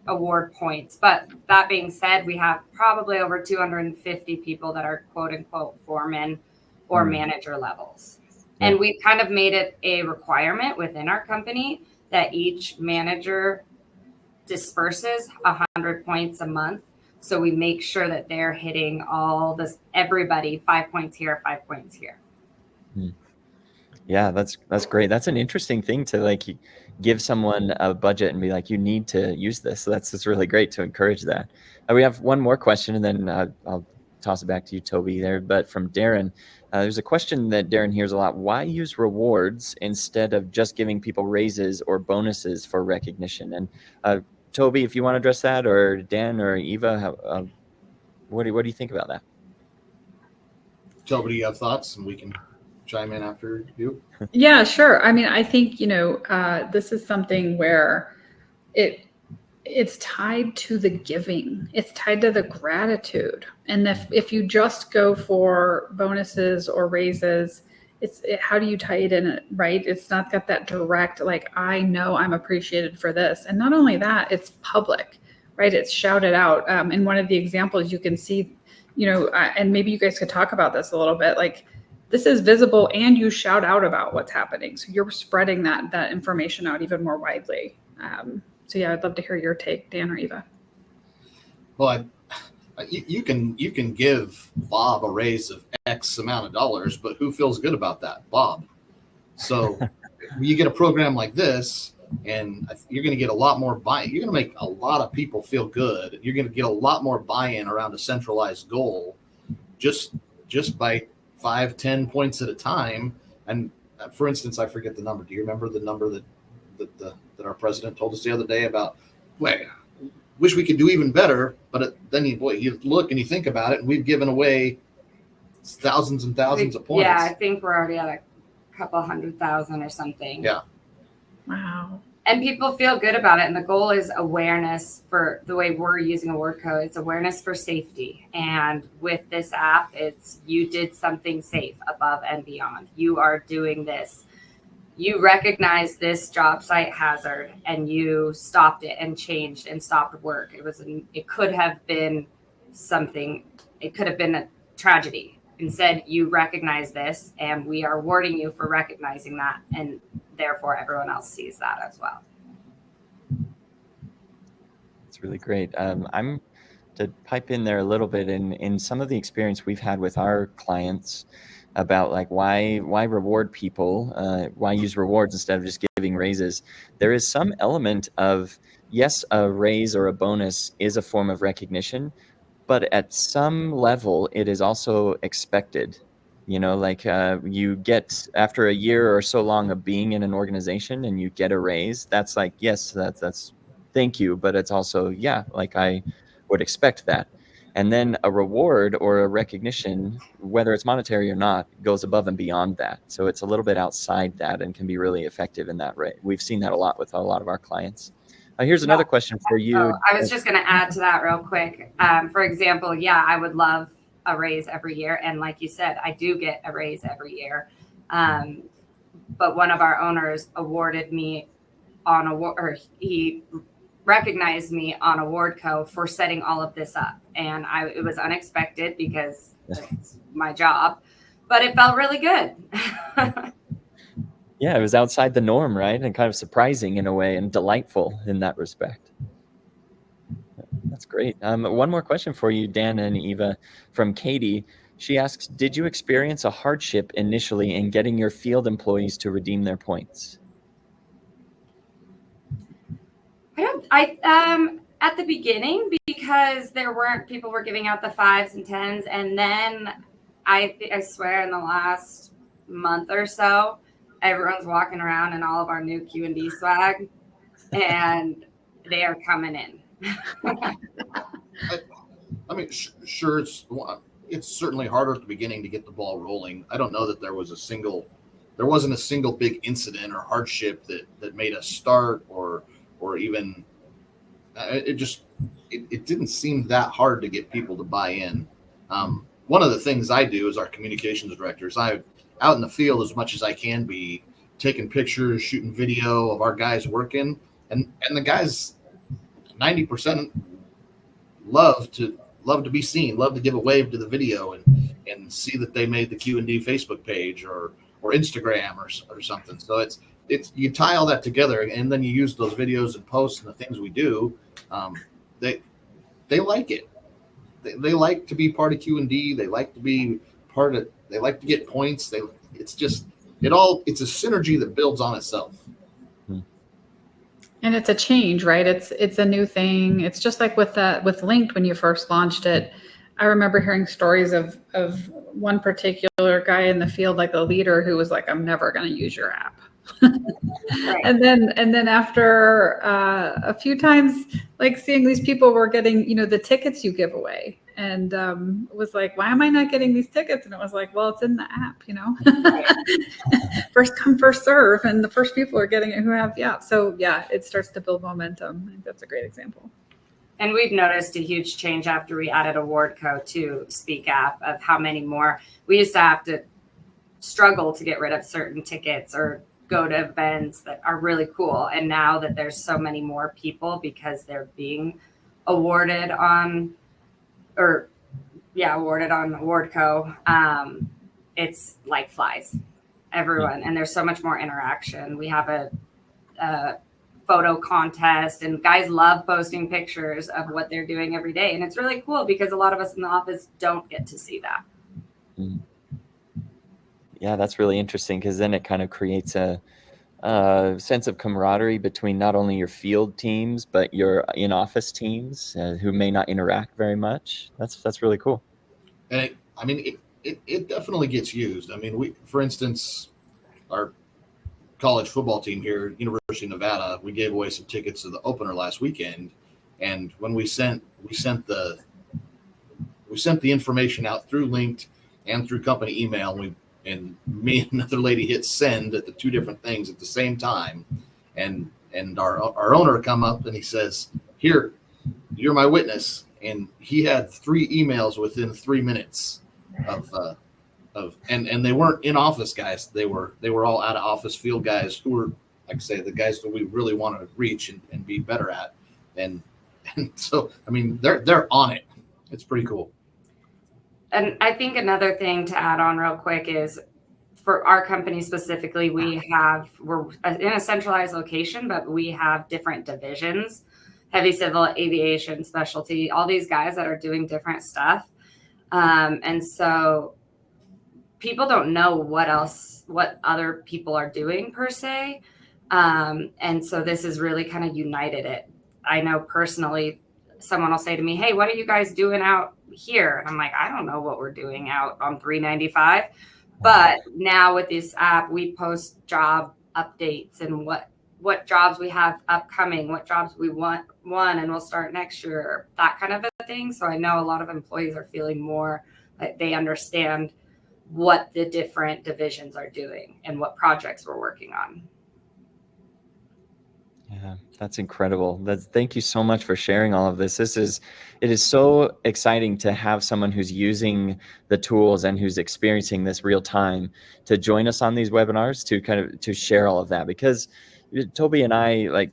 award points. But that being said, we have probably over 250 people that are quote unquote foreman or manager levels. Yeah. And we kind of made it a requirement within our company that each manager disperses 100 points a month. So we make sure that they're hitting all this, everybody 5 points here, 5 points here. Yeah, that's great. That's an interesting thing to like give someone a budget and be like, you need to use this. So that's really great to encourage that. We have one more question, and then I'll toss it back to you, Toby, there. But from Darren, there's a question that Darren hears a lot. Why use rewards instead of just giving people raises or bonuses for recognition? And Toby, if you want to address that, or Dan or Eva, what do you think about that? Toby, do you have thoughts? And we can chime in after you. Yeah, sure. I mean, I think, this is something where it's tied to the giving. It's tied to the gratitude. And if you just go for bonuses or raises, how do you tie it in, right? It's not got that direct, like, I know I'm appreciated for this. And not only that, it's public, right? It's shouted out. In one of the examples you can see, and maybe you guys could talk about this a little bit, like, this is visible and you shout out about what's happening. So you're spreading that information out even more widely. So yeah, I'd love to hear your take, Dan or Eva. Well, you can give Bob a raise of X amount of dollars, but who feels good about that? Bob. So you get a program like this, and you're going to get a lot more buy-in. You're going to make a lot of people feel good. You're going to get a lot more buy-in around a centralized goal just by 5-10 points at a time. And for instance, I forget the number. Do you remember the number that our president told us the other day about, wish we could do even better, but then you look and you think about it, and we've given away thousands and thousands of points. Yeah, I think we're already at a couple 100,000 or something. Yeah. Wow. And people feel good about it. And the goal is awareness for the way we're using Awardco. It's awareness for safety. And with this app, it's you did something safe above and beyond. You are doing this. You recognize this job site hazard and you stopped it and changed and stopped work. It could have been something. It could have been a tragedy. Instead, you recognize this, and we are awarding you for recognizing that, and therefore everyone else sees that as well. It's really great. I'm to pipe in there a little bit in some of the experience we've had with our clients about like why reward people, why use rewards instead of just giving raises. There is some element of, yes, a raise or a bonus is a form of recognition, but at some level, it is also expected. You get, after a year or so long of being in an organization and you get a raise, that's like, yes, that's thank you. But it's also, yeah, like I would expect that. And then a reward or a recognition, whether it's monetary or not, goes above and beyond that. So it's a little bit outside that and can be really effective in that way. We've seen that a lot with a lot of our clients. Here's another question for you. I was just going to add to that real quick. For example, yeah, I would love a raise every year. And like you said, I do get a raise every year. But one of our owners awarded me he recognized me on Awardco for setting all of this up. And it was unexpected because it's my job, but it felt really good. Yeah, it was outside the norm, right? And kind of surprising in a way and delightful in that respect. That's great. One more question for you, Dan and Eva, from Katie. She asks, did you experience a hardship initially in getting your field employees to redeem their points? At the beginning, because people were giving out the 5s and 10s. And then I swear in the last month or so, everyone's walking around in all of our new Q&D swag, and they are coming in. I mean, sure, it's certainly harder at the beginning to get the ball rolling. I don't know that there wasn't a single big incident or hardship that made us start or even it didn't seem that hard to get people to buy in. One of the things I do as our communications director is I'm out in the field as much as I can be, taking pictures, shooting video of our guys working, and the guys, 90% love to be seen, love to give a wave to the video and see that they made the Q&D Facebook page or Instagram or something. So it's you tie all that together, and then you use those videos and posts and the things we do. They like it. They like to be part of Q&D. They like to be part of. They like to get points. It's a synergy that builds on itself. And it's a change, right? It's a new thing. It's just like with Linked when you first launched it. I remember hearing stories of one particular guy in the field, like a leader, who was like, "I'm never going to use your app." Right. And then after a few times, like seeing these people were getting, the tickets you give away, and it was like, why am I not getting these tickets? And it was like, well, it's in the app, first come, first serve, and the first people are getting it who have, So it starts to build momentum. I think that's a great example. And we've noticed a huge change after we added Awardco to Speap of how many more. We used to have to struggle to get rid of certain tickets or go to events that are really cool. And now that there's so many more people because they're being awarded on Awardco, it's like flies. Everyone, and there's so much more interaction. We have a photo contest, and guys love posting pictures of what they're doing every day. And it's really cool because a lot of us in the office don't get to see that. Yeah, that's really interesting, because then it kind of creates a sense of camaraderie between not only your field teams, but your in-office teams who may not interact very much. That's really cool. And it definitely gets used. I mean, for instance, our college football team here, University of Nevada, we gave away some tickets to the opener last weekend. And when we sent the information out through Linked and through company email, and me and another lady hit send at the two different things at the same time. And our owner come up and he says, "Here, you're my witness." And he had 3 emails within 3 minutes and they weren't in office guys. They were all out of office field guys who were, like I say, the guys that we really want to reach and be better at. And so, I mean, they're on it. It's pretty cool. And I think another thing to add on real quick is, for our company specifically, we're in a centralized location, but we have different divisions: heavy civil, aviation, specialty, all these guys that are doing different stuff. And so people don't know what other people are doing per se. And so this has really kind of united it. I know personally, someone will say to me, "Hey, what are you guys doing out here?" And I'm like, "I don't know what we're doing out on 395. But now with this app, we post job updates and what jobs we have upcoming, what jobs we won and we'll start next year, that kind of a thing. So I know a lot of employees are feeling more like they understand what the different divisions are doing and what projects we're working on. Yeah, that's incredible. Thank you so much for sharing all of this. It is so exciting to have someone who's using the tools and who's experiencing this real time to join us on these webinars to share all of that, because Toby and I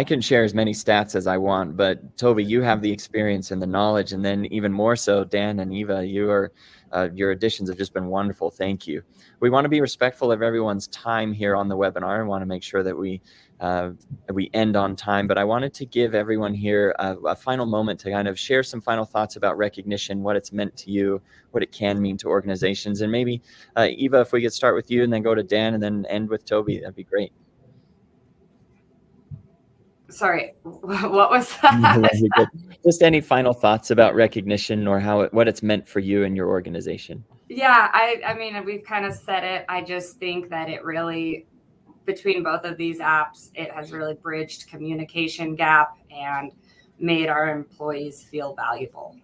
can share as many stats as I want, but Toby, you have the experience and the knowledge, and then even more so, Dan and Eva, your additions have just been wonderful. Thank you. We want to be respectful of everyone's time here on the webinar. I want to make sure that we end on time, but I wanted to give everyone here a final moment to kind of share some final thoughts about recognition, what it's meant to you, what it can mean to organizations, and maybe Eva, if we could start with you and then go to Dan and then end with Toby, that'd be great. Sorry, what was that? Just any final thoughts about recognition or what it's meant for you and your organization. Yeah, I mean, we've kind of said it. I just think that it really, between both of these apps, it has really bridged communication gap and made our employees feel valuable.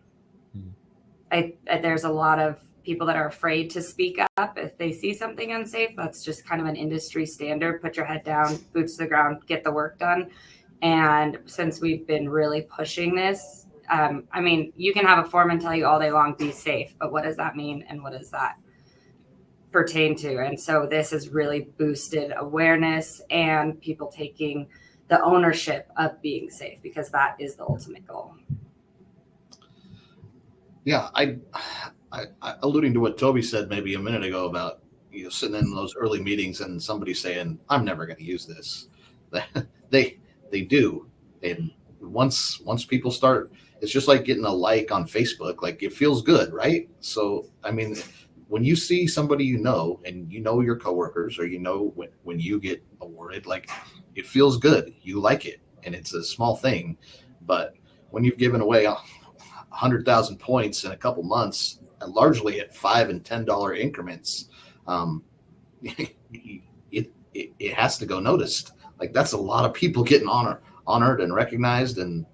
There's a lot of people that are afraid to speak up if they see something unsafe. That's just kind of an industry standard. Put your head down, boots to the ground, get the work done. And since we've been really pushing this, I mean, you can have a foreman tell you all day long, be safe, but what does that mean? And what does that pertain to? And so this has really boosted awareness and people taking the ownership of being safe, because that is the ultimate goal. Yeah, I alluding to what Toby said maybe a minute ago about sitting in those early meetings and somebody saying, "I'm never going to use this." They do, and once people start, it's just like getting a like on Facebook. Like, it feels good, right? So I mean, when you see somebody and your coworkers, or when you get awarded, like, it feels good. You like it, and it's a small thing, but when you've given away 100,000 points in a couple months, and largely at $5 and $10 increments, it has to go noticed. Like, that's a lot of people getting honored and recognized, and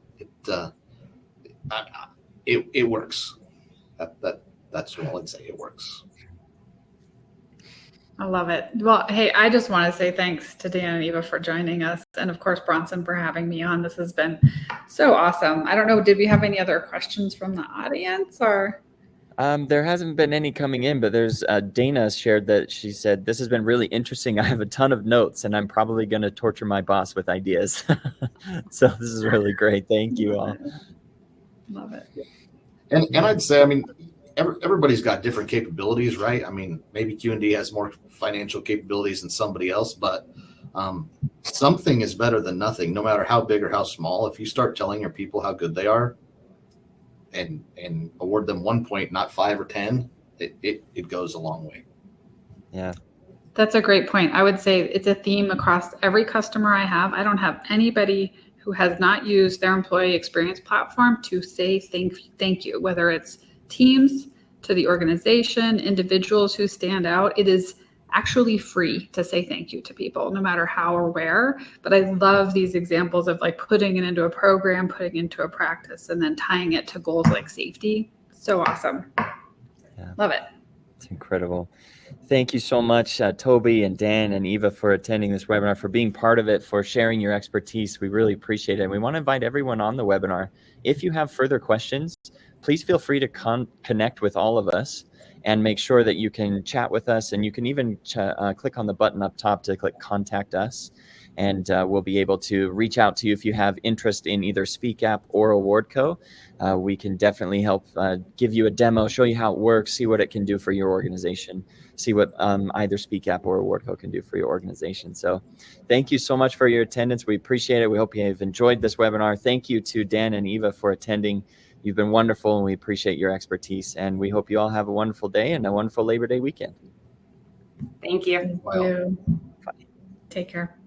it works. That's all I'd say. It works. I love it. Well, hey, I just want to say thanks to Dan and Eva for joining us. And of course, Bronson, for having me on. This has been so awesome. I don't know, did we have any other questions from the audience, or? There hasn't been any coming in, but there's Dana shared that she said, "This has been really interesting. I have a ton of notes and I'm probably going to torture my boss with ideas." So this is really great. Thank you all. Love it. And I'd say, I mean, everybody's got different capabilities, right? I mean, maybe Q&D has more financial capabilities than somebody else, but something is better than nothing, no matter how big or how small. If you start telling your people how good they are and award them 1 point, not 5 or 10, it goes a long way. Yeah. That's a great point. I would say it's a theme across every customer I have. I don't have anybody who has not used their employee experience platform to say thank you, whether it's teams, to the organization, individuals who stand out. It is actually free to say thank you to people, no matter how or where. But I love these examples of like putting it into a program, putting it into a practice, and then tying it to goals like safety. So awesome. Yeah. Love it. It's incredible. Thank you so much, Toby and Dan and Eva, for attending this webinar, for being part of it, for sharing your expertise. We really appreciate it. And we want to invite everyone on the webinar. If you have further questions, please feel free to connect with all of us and make sure that you can chat with us. And you can even click on the button up top to click Contact Us. And we'll be able to reach out to you if you have interest in either Speap or Awardco. We can definitely help give you a demo, show you how it works, see what it can do for your organization, see what either Speap or Awardco can do for your organization. So thank you so much for your attendance. We appreciate it. We hope you have enjoyed this webinar. Thank you to Dan and Eva for attending. You've been wonderful, and we appreciate your expertise. And we hope you all have a wonderful day and a wonderful Labor Day weekend. Thank you. Thank you. Take care.